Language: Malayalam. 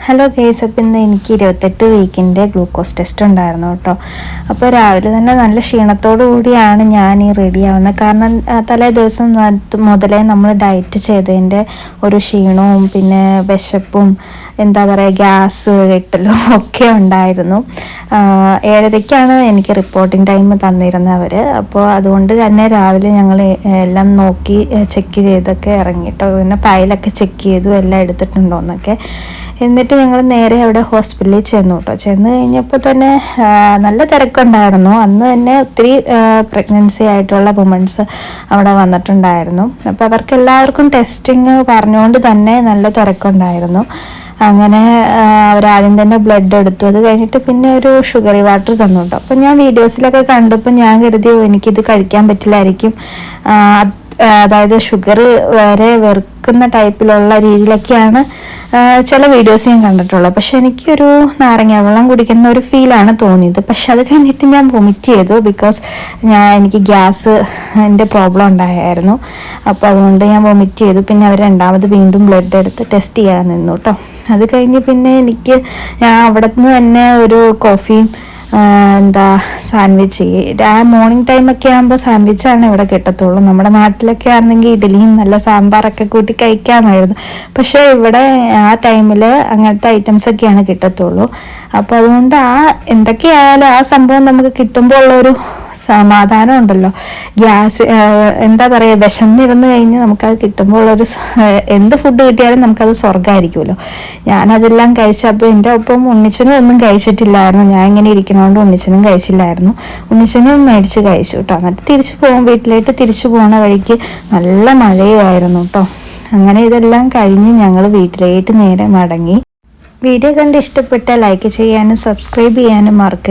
ഹലോ ഗൈസ്, അപ്പം ഇന്ന് എനിക്ക് 28 വീക്കിൻ്റെ ഗ്ലൂക്കോസ് ടെസ്റ്റ് ഉണ്ടായിരുന്നു കേട്ടോ. അപ്പോൾ രാവിലെ തന്നെ നല്ല ക്ഷീണത്തോടു കൂടിയാണ് ഞാൻ ഈ റെഡി ആവുന്നത്. കാരണം തലേ ദിവസം മുതലേ നമ്മൾ ഡയറ്റ് ചെയ്തതിൻ്റെ ഒരു ക്ഷീണവും പിന്നെ വിശപ്പും എന്താ പറയുക ഗ്യാസ് കെട്ടലും ഒക്കെ ഉണ്ടായിരുന്നു. 7:30-ക്കാണ് എനിക്ക് റിപ്പോർട്ടിംഗ് ടൈം തന്നിരുന്നവർ. അപ്പോൾ അതുകൊണ്ട് തന്നെ രാവിലെ ഞങ്ങൾ എല്ലാം നോക്കി ചെക്ക് ചെയ്തൊക്കെ ഇറങ്ങിട്ടോ. പിന്നെ ഫയലൊക്കെ ചെക്ക് ചെയ്തു എല്ലാം എടുത്തിട്ടുണ്ടോയെന്നൊക്കെ. എന്നിട്ട് ഞങ്ങൾ നേരെ അവിടെ ഹോസ്പിറ്റലിൽ ചെന്നു കേട്ടോ. ചെന്ന് കഴിഞ്ഞപ്പോൾ തന്നെ നല്ല തിരക്കുണ്ടായിരുന്നു. അന്ന് തന്നെ ഒത്തിരി പ്രഗ്നൻസി ആയിട്ടുള്ള വുമൺസ് അവിടെ വന്നിട്ടുണ്ടായിരുന്നു. അപ്പോൾ അവർക്ക് എല്ലാവർക്കും ടെസ്റ്റിങ് പറഞ്ഞുകൊണ്ട് തന്നെ നല്ല തിരക്കുണ്ടായിരുന്നു. അങ്ങനെ അവരാദ്യം തന്നെ ബ്ലഡ് എടുത്തു. അത് കഴിഞ്ഞിട്ട് പിന്നെ ഒരു ഷുഗറി വാട്ടർ തന്നു കേട്ടോ. അപ്പോൾ ഞാൻ വീഡിയോസിലൊക്കെ കണ്ടപ്പോൾ ഞാൻ കരുതി എനിക്കിത് കഴിക്കാൻ പറ്റില്ലായിരിക്കും, അതായത് ഷുഗർ വരെ വെറുക്കുന്ന ടൈപ്പിലുള്ള രീതിയിലൊക്കെയാണ് ചില വീഡിയോസ് ഞാൻ കണ്ടിട്ടുള്ളത്. പക്ഷെ എനിക്കൊരു നാരങ്ങ വെള്ളം കുടിക്കുന്ന ഒരു ഫീലാണ് തോന്നിയത്. പക്ഷെ അത് കഴിഞ്ഞിട്ട് ഞാൻ വൊമിറ്റ് ചെയ്തു. ബിക്കോസ് എനിക്ക് ഗ്യാസിൻ്റെ പ്രോബ്ലം ഉണ്ടായിരുന്നു. അപ്പോൾ അതുകൊണ്ട് ഞാൻ വൊമിറ്റ് ചെയ്തു. പിന്നെ അവർ രണ്ടാമത് വീണ്ടും ബ്ലഡ് എടുത്ത് ടെസ്റ്റ് ചെയ്യാൻ നിന്നു കേട്ടോ. അത് കഴിഞ്ഞ് പിന്നെ ഞാൻ അവിടെ നിന്ന് തന്നെ ഒരു കോഫിയും സാൻഡ്വിച്ച് മോർണിംഗ് ടൈമൊക്കെ ആകുമ്പോൾ സാൻഡ്വിച്ചാണ് ഇവിടെ കിട്ടത്തുള്ളൂ. നമ്മുടെ നാട്ടിലൊക്കെ ആണെങ്കിൽ ഇഡ്ഡലിയും നല്ല സാമ്പാറൊക്കെ കൂട്ടി കഴിക്കാമായിരുന്നു. പക്ഷേ ഇവിടെ ആ ടൈമിൽ അങ്ങനത്തെ ഐറ്റംസൊക്കെയാണ് കിട്ടത്തുള്ളൂ. അപ്പോൾ അതുകൊണ്ട് എന്തൊക്കെയായാലും ആ സംഭവം നമുക്ക് കിട്ടുമ്പോൾ ഉള്ളൊരു സമാധാനം ഉണ്ടല്ലോ. ഗ്യാസ് എന്താ പറയുക, വിശന്നിരുന്ന് കഴിഞ്ഞ് നമുക്കത് കിട്ടുമ്പോൾ ഉള്ളൊരു എന്ത് ഫുഡ് കിട്ടിയാലും നമുക്കത് സ്വർഗ്ഗമായിരിക്കുമല്ലോ. ഞാനതെല്ലാം കഴിച്ചപ്പോൾ എൻ്റെ ഒപ്പം ഉണ്ണിച്ചനും ഒന്നും കഴിച്ചിട്ടില്ലായിരുന്നു. ഞാൻ ഇങ്ങനെ ഇരിക്കണോണ്ട് ഉണ്ണിച്ചനും കഴിച്ചില്ലായിരുന്നു. ഉണ്ണിച്ചനും മേടിച്ച് കഴിച്ചു കേട്ടോ. എന്നിട്ട് വീട്ടിലേക്ക് തിരിച്ചു പോകുന്ന വഴിക്ക് നല്ല മഴയുമായിരുന്നു കേട്ടോ. അങ്ങനെ ഇതെല്ലാം കഴിഞ്ഞ് ഞങ്ങൾ വീട്ടിലേക്ക് നേരെ മടങ്ങി. വീഡിയോ കണ്ട് ഇഷ്ടപ്പെട്ടാൽ ലൈക്ക് ചെയ്യാനും സബ്സ്ക്രൈബ് ചെയ്യാനും മറക്കരുത്.